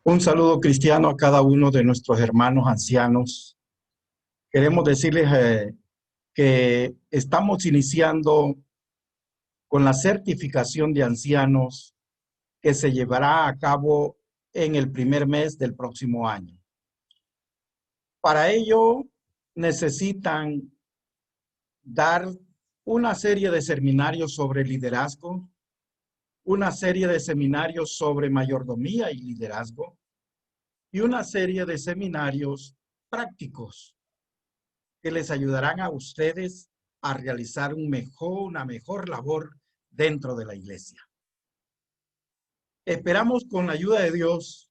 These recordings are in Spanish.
Un saludo cristiano a cada uno de nuestros hermanos ancianos. Queremos decirles que estamos iniciando con la certificación de ancianos que se llevará a cabo en el primer mes del próximo año. Para ello necesitan dar una serie de seminarios sobre liderazgo, una serie de seminarios sobre mayordomía y liderazgo y una serie de seminarios prácticos que les ayudarán a ustedes a realizar una mejor labor dentro de la iglesia. Esperamos con la ayuda de Dios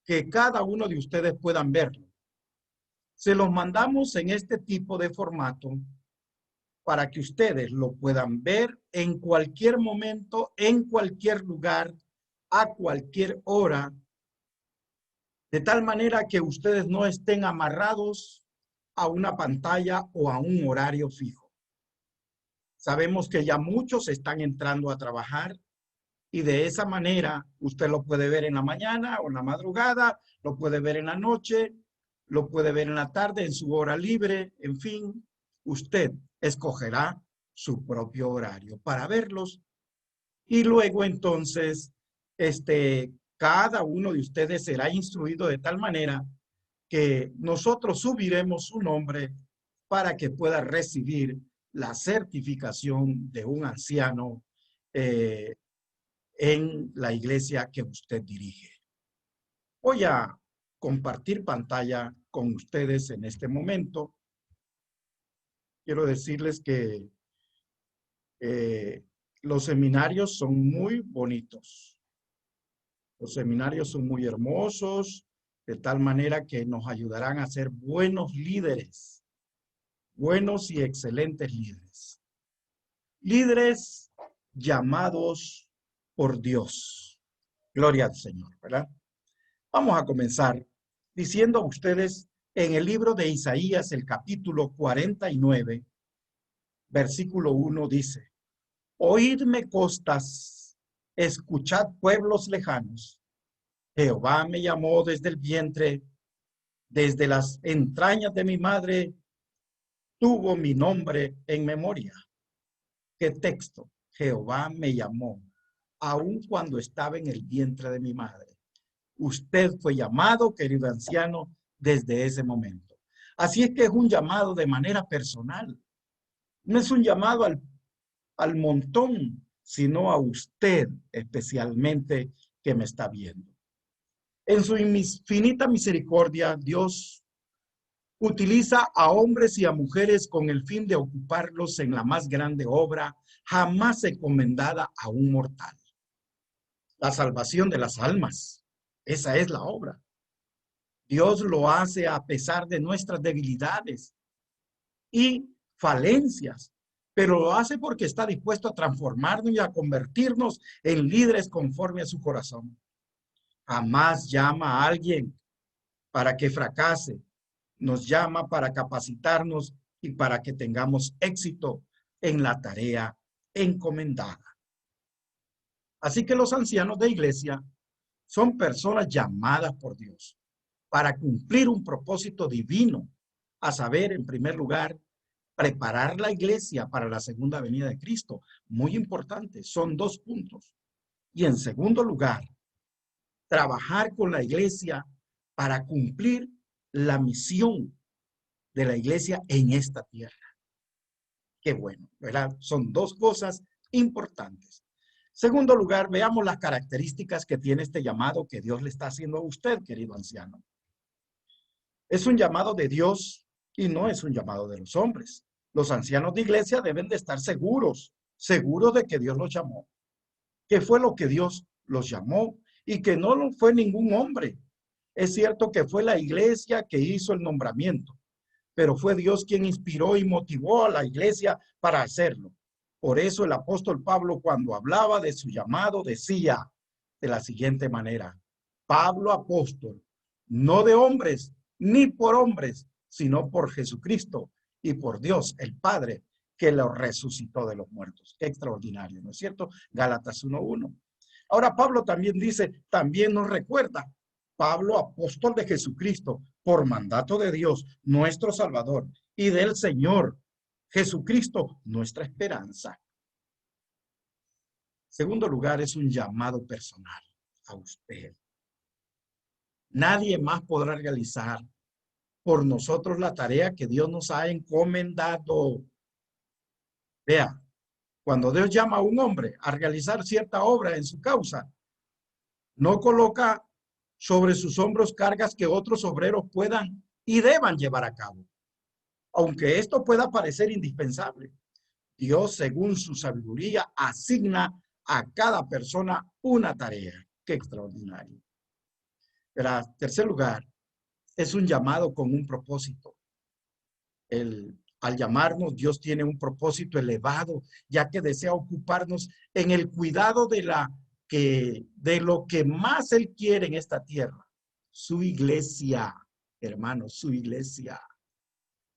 que cada uno de ustedes puedan verlo. Se los mandamos en este tipo de formato para que ustedes lo puedan ver en cualquier momento, en cualquier lugar, a cualquier hora, de tal manera que ustedes no estén amarrados a una pantalla o a un horario fijo. Sabemos que ya muchos están entrando a trabajar y de esa manera usted lo puede ver en la mañana o en la madrugada, lo puede ver en la noche, lo puede ver en la tarde, en su hora libre, en fin, usted escogerá su propio horario para verlos y luego entonces cada uno de ustedes será instruido de tal manera que nosotros subiremos su nombre para que pueda recibir la certificación de un anciano eh, en la iglesia que usted dirige. Voy a compartir pantalla con ustedes en este momento. Quiero decirles que eh, los seminarios son muy bonitos. Los seminarios son muy hermosos, de tal manera que nos ayudarán a ser buenos líderes, buenos y excelentes líderes. Líderes llamados por Dios. Gloria al Señor, ¿verdad? Vamos a comenzar diciendo a ustedes en el libro de Isaías, el capítulo 49, versículo 1 dice: Oídme costas, escuchad pueblos lejanos. Jehová me llamó desde el vientre, desde las entrañas de mi madre, tuvo mi nombre en memoria. ¿Qué texto? Jehová me llamó, aun cuando estaba en el vientre de mi madre. Usted fue llamado, querido anciano, desde ese momento. Así es que es un llamado de manera personal. No es un llamado al montón, sino a usted especialmente que me está viendo. En su infinita misericordia, Dios utiliza a hombres y a mujeres con el fin de ocuparlos en la más grande obra jamás encomendada a un mortal. La salvación de las almas. Esa es la obra. Dios lo hace a pesar de nuestras debilidades y falencias, pero lo hace porque está dispuesto a transformarnos y a convertirnos en líderes conforme a su corazón. Jamás llama a alguien para que fracase, nos llama para capacitarnos y para que tengamos éxito en la tarea encomendada. Así que los ancianos de iglesia son personas llamadas por Dios para cumplir un propósito divino, a saber, en primer lugar, preparar la iglesia para la segunda venida de Cristo. Muy importante, son dos puntos. Y en segundo lugar, trabajar con la iglesia para cumplir la misión de la iglesia en esta tierra. Qué bueno, ¿verdad? Son dos cosas importantes. Segundo lugar, veamos las características que tiene este llamado que Dios le está haciendo a usted, querido anciano. Es un llamado de Dios y no es un llamado de los hombres. Los ancianos de iglesia deben de estar seguros de que Dios los llamó, que fue lo que Dios los llamó y que no lo fue ningún hombre. Es cierto que fue la iglesia que hizo el nombramiento, pero fue Dios quien inspiró y motivó a la iglesia para hacerlo. Por eso el apóstol Pablo, cuando hablaba de su llamado, decía de la siguiente manera: Pablo apóstol, no de hombres, ni por hombres, sino por Jesucristo y por Dios el Padre, que lo resucitó de los muertos. Qué extraordinario, ¿no es cierto? Gálatas 1:1. Ahora Pablo también dice, también nos recuerda Pablo, apóstol de Jesucristo, por mandato de Dios, nuestro Salvador, y del Señor Jesucristo, nuestra esperanza. Segundo lugar, es un llamado personal a usted. Nadie más podrá realizar por nosotros la tarea que Dios nos ha encomendado. Vea, cuando Dios llama a un hombre a realizar cierta obra en su causa, no coloca sobre sus hombros cargas que otros obreros puedan y deban llevar a cabo. Aunque esto pueda parecer indispensable, Dios, según su sabiduría, asigna a cada persona una tarea. ¡Qué extraordinario! Pero, en tercer lugar, es un llamado con un propósito. Al llamarnos, Dios tiene un propósito elevado, ya que desea ocuparnos en el cuidado de lo que más Él quiere en esta tierra, su iglesia, hermanos, su iglesia.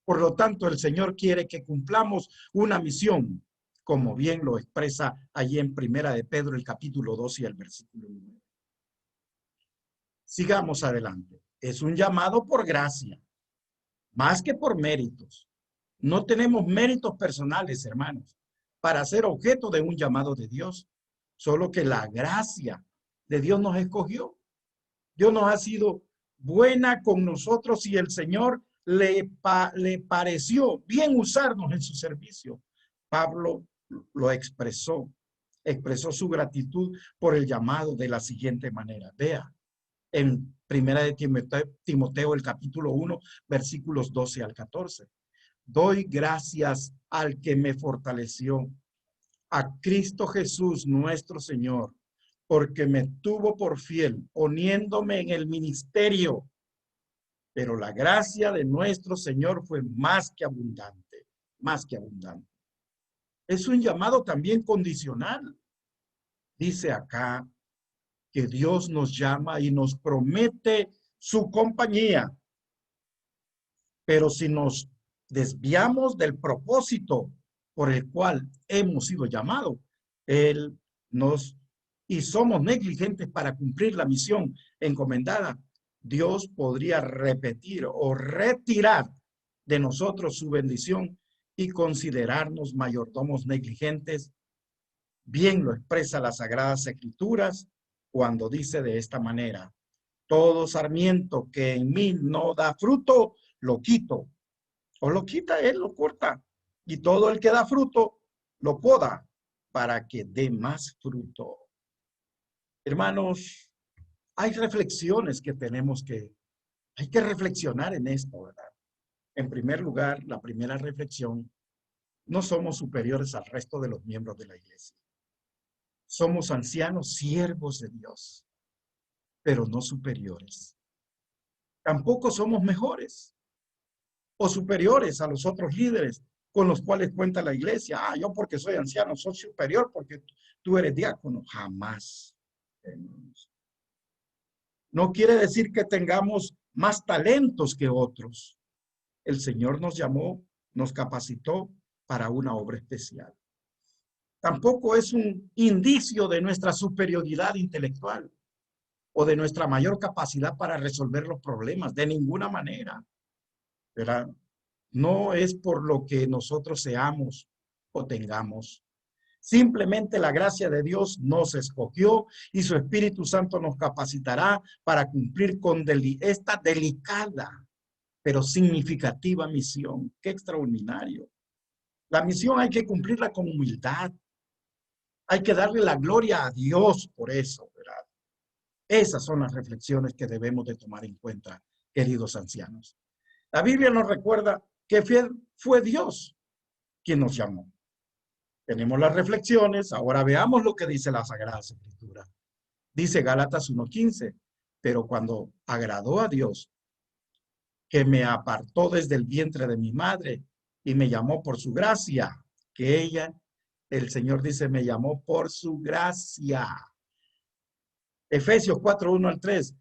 Por lo tanto, el Señor quiere que cumplamos una misión, como bien lo expresa allí en Primera de Pedro, el capítulo 2 y el versículo 9. Sigamos adelante. Es un llamado por gracia, más que por méritos. No tenemos méritos personales, hermanos, para ser objeto de un llamado de Dios. Solo que la gracia de Dios nos escogió. Dios nos ha sido buena con nosotros y el Señor le pareció bien usarnos en su servicio. Pablo lo expresó su gratitud por el llamado de la siguiente manera. Vea, en Primera de Timoteo, el capítulo 1, versículos 12 al 14. Doy gracias al que me fortaleció, a Cristo Jesús nuestro Señor, porque me tuvo por fiel, poniéndome en el ministerio. Pero la gracia de nuestro Señor fue más que abundante, más que abundante. Es un llamado también condicional. Dice acá que Dios nos llama y nos promete su compañía. Pero si nos desviamos del propósito por el cual hemos sido llamados, y somos negligentes para cumplir la misión encomendada, Dios podría repetir o retirar de nosotros su bendición y considerarnos mayordomos negligentes. Bien lo expresa las Sagradas Escrituras cuando dice de esta manera: todo sarmiento que en mí no da fruto, lo quito. O lo quita él, lo corta. Y todo el que da fruto, lo poda para que dé más fruto. Hermanos, hay reflexiones que hay que reflexionar en esto, ¿verdad? En primer lugar, la primera reflexión: no somos superiores al resto de los miembros de la iglesia. Somos ancianos siervos de Dios, pero no superiores. Tampoco somos mejores o superiores a los otros líderes con los cuales cuenta la iglesia. Yo porque soy anciano soy superior porque tú eres diácono. Jamás. No quiere decir que tengamos más talentos que otros. El Señor nos llamó, nos capacitó para una obra especial. Tampoco es un indicio de nuestra superioridad intelectual o de nuestra mayor capacidad para resolver los problemas, de ninguna manera. ¿Verdad? No es por lo que nosotros seamos o tengamos. Simplemente la gracia de Dios nos escogió y su Espíritu Santo nos capacitará para cumplir con esta delicada pero significativa misión. ¡Qué extraordinario! La misión hay que cumplirla con humildad. Hay que darle la gloria a Dios por eso, ¿verdad? Esas son las reflexiones que debemos de tomar en cuenta, queridos ancianos. La Biblia nos recuerda que fue Dios quien nos llamó. Tenemos las reflexiones, ahora veamos lo que dice la Sagrada Escritura. Dice Gálatas 1:15, pero cuando agradó a Dios, que me apartó desde el vientre de mi madre y me llamó por su gracia, el Señor dice, me llamó por su gracia. Efesios 4:1-3,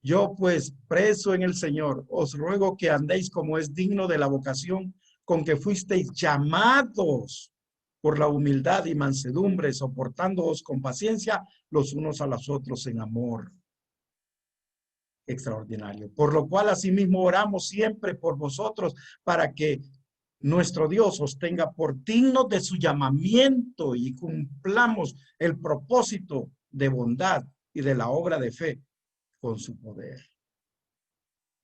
yo pues, preso en el Señor, os ruego que andéis como es digno de la vocación con que fuisteis llamados, por la humildad y mansedumbre, soportándoos con paciencia los unos a los otros en amor. Extraordinario. Por lo cual asimismo oramos siempre por vosotros para que nuestro Dios os tenga por dignos de su llamamiento y cumplamos el propósito de bondad y de la obra de fe con su poder.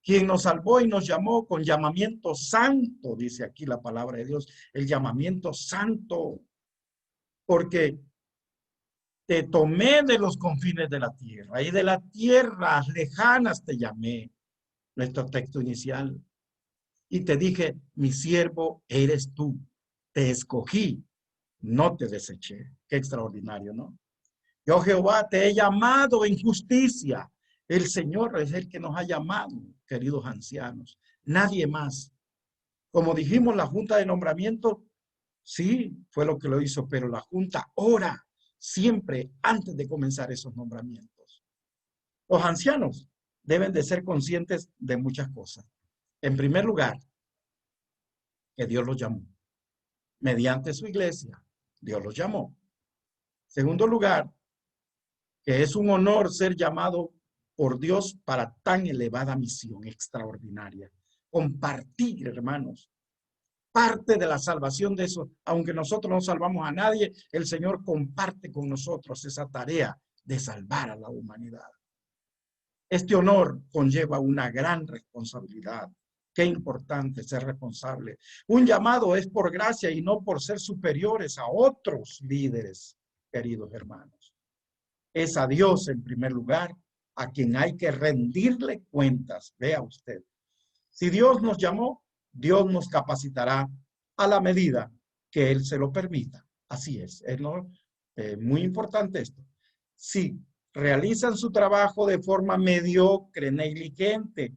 Quien nos salvó y nos llamó con llamamiento santo, dice aquí la palabra de Dios, el llamamiento santo, porque te tomé de los confines de la tierra y de las tierras lejanas te llamé, nuestro texto inicial, y te dije, mi siervo eres tú, te escogí, no te deseché. Qué extraordinario, ¿no? Yo, Jehová, te he llamado en justicia. El Señor es el que nos ha llamado, queridos ancianos. Nadie más. Como dijimos, la junta de nombramiento, sí, fue lo que lo hizo, pero la junta ora siempre antes de comenzar esos nombramientos. Los ancianos deben de ser conscientes de muchas cosas. En primer lugar, que Dios los llamó. Mediante su iglesia, Dios los llamó. Segundo lugar, que es un honor ser llamado por Dios para tan elevada misión extraordinaria. Compartir, hermanos, parte de la salvación de eso. Aunque nosotros no salvamos a nadie, el Señor comparte con nosotros esa tarea de salvar a la humanidad. Este honor conlleva una gran responsabilidad. Qué importante ser responsable. Un llamado es por gracia y no por ser superiores a otros líderes, queridos hermanos. Es a Dios en primer lugar, a quien hay que rendirle cuentas. Vea usted. Si Dios nos llamó, Dios nos capacitará a la medida que Él se lo permita. Así es muy importante esto. Si realizan su trabajo de forma mediocre, negligente,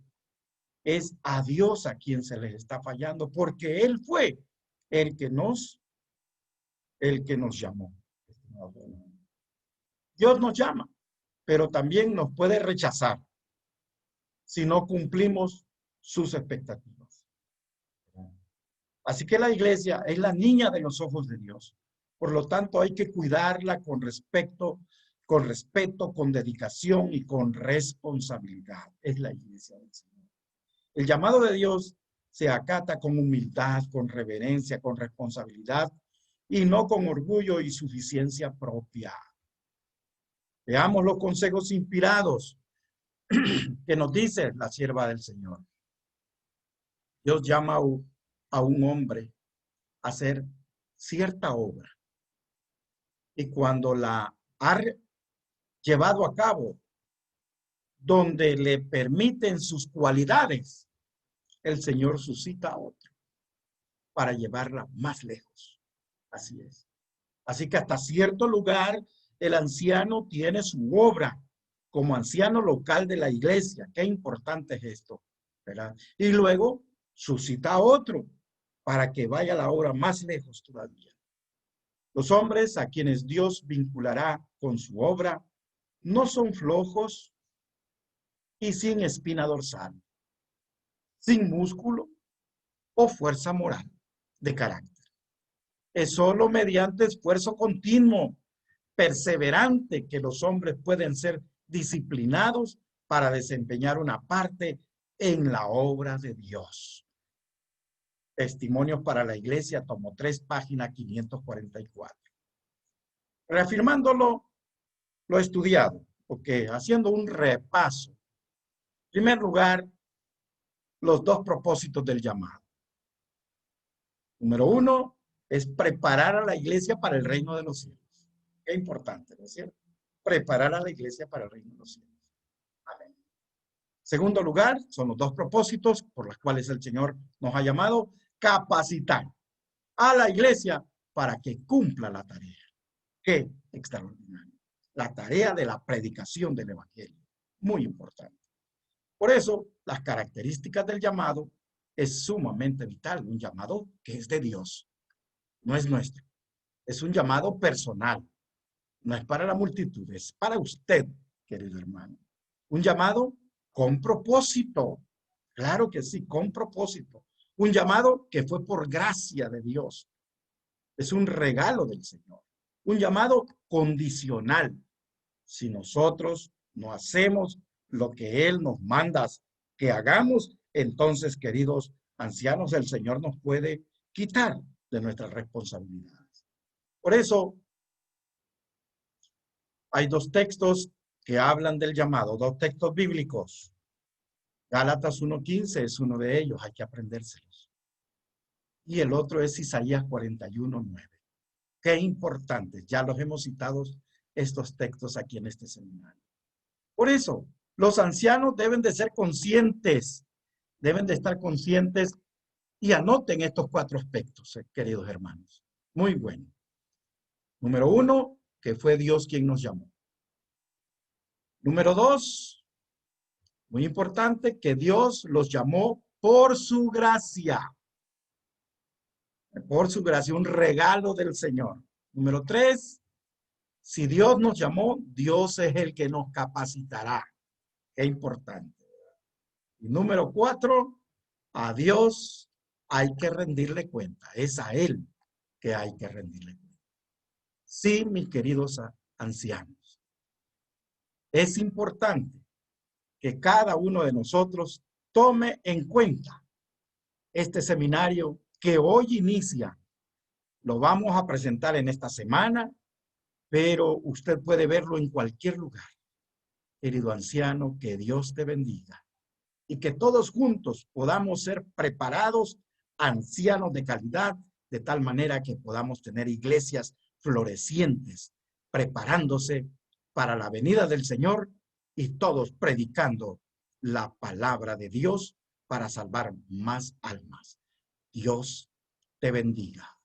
es a Dios a quien se les está fallando, porque Él fue el que nos llamó. Dios nos llama, pero también nos puede rechazar si no cumplimos sus expectativas. Así que la iglesia es la niña de los ojos de Dios. Por lo tanto, hay que cuidarla con respeto, con dedicación y con responsabilidad. Es la iglesia del Señor. El llamado de Dios se acata con humildad, con reverencia, con responsabilidad y no con orgullo y suficiencia propia. Veamos los consejos inspirados que nos dice la sierva del Señor. Dios llama a un hombre a hacer cierta obra y cuando la ha llevado a cabo, donde le permiten sus cualidades, el Señor suscita a otro para llevarla más lejos. Así es. Así que hasta cierto lugar el anciano tiene su obra como anciano local de la iglesia. Qué importante es esto, ¿verdad? Y luego suscita a otro para que vaya la obra más lejos todavía. Los hombres a quienes Dios vinculará con su obra no son flojos y sin espina dorsal, sin músculo o fuerza moral de carácter. Es solo mediante esfuerzo continuo, perseverante, que los hombres pueden ser disciplinados para desempeñar una parte en la obra de Dios. Testimonios para la Iglesia, tomo 3, página 544. Reafirmándolo lo estudiado, porque haciendo un repaso. En primer lugar, los dos propósitos del llamado. Número 1 es preparar a la iglesia para el reino de los cielos. Qué importante, ¿no es cierto? Preparar a la iglesia para el reino de los cielos. Amén. Segundo lugar, son los dos propósitos por los cuales el Señor nos ha llamado, capacitar a la iglesia para que cumpla la tarea. Qué extraordinario. La tarea de la predicación del evangelio. Muy importante. Por eso, las características del llamado es sumamente vital. Un llamado que es de Dios. No es nuestro. Es un llamado personal. No es para la multitud, es para usted, querido hermano. Un llamado con propósito. Claro que sí, con propósito. Un llamado que fue por gracia de Dios. Es un regalo del Señor. Un llamado condicional. Si nosotros no hacemos lo que Él nos manda que hagamos, entonces, queridos ancianos, el Señor nos puede quitar de nuestras responsabilidades. Por eso, hay dos textos que hablan del llamado, dos textos bíblicos. Gálatas 1:15 es uno de ellos, hay que aprendérselos. Y el otro es Isaías 41:9. Qué importantes, ya los hemos citado estos textos aquí en este seminario. Por eso, los ancianos deben de ser conscientes, deben de estar conscientes y anoten estos 4 aspectos, queridos hermanos. Muy bueno. Número 1, que fue Dios quien nos llamó. Número 2, muy importante, que Dios los llamó por su gracia. Por su gracia, un regalo del Señor. Número 3, si Dios nos llamó, Dios es el que nos capacitará. Qué importante. Y número 4, a Dios hay que rendirle cuenta. Es a Él que hay que rendirle cuenta. Sí, mis queridos ancianos, es importante que cada uno de nosotros tome en cuenta este seminario que hoy inicia. Lo vamos a presentar en esta semana, pero usted puede verlo en cualquier lugar. Querido anciano, que Dios te bendiga y que todos juntos podamos ser preparados ancianos de calidad, de tal manera que podamos tener iglesias florecientes, preparándose para la venida del Señor y todos predicando la palabra de Dios para salvar más almas. Dios te bendiga.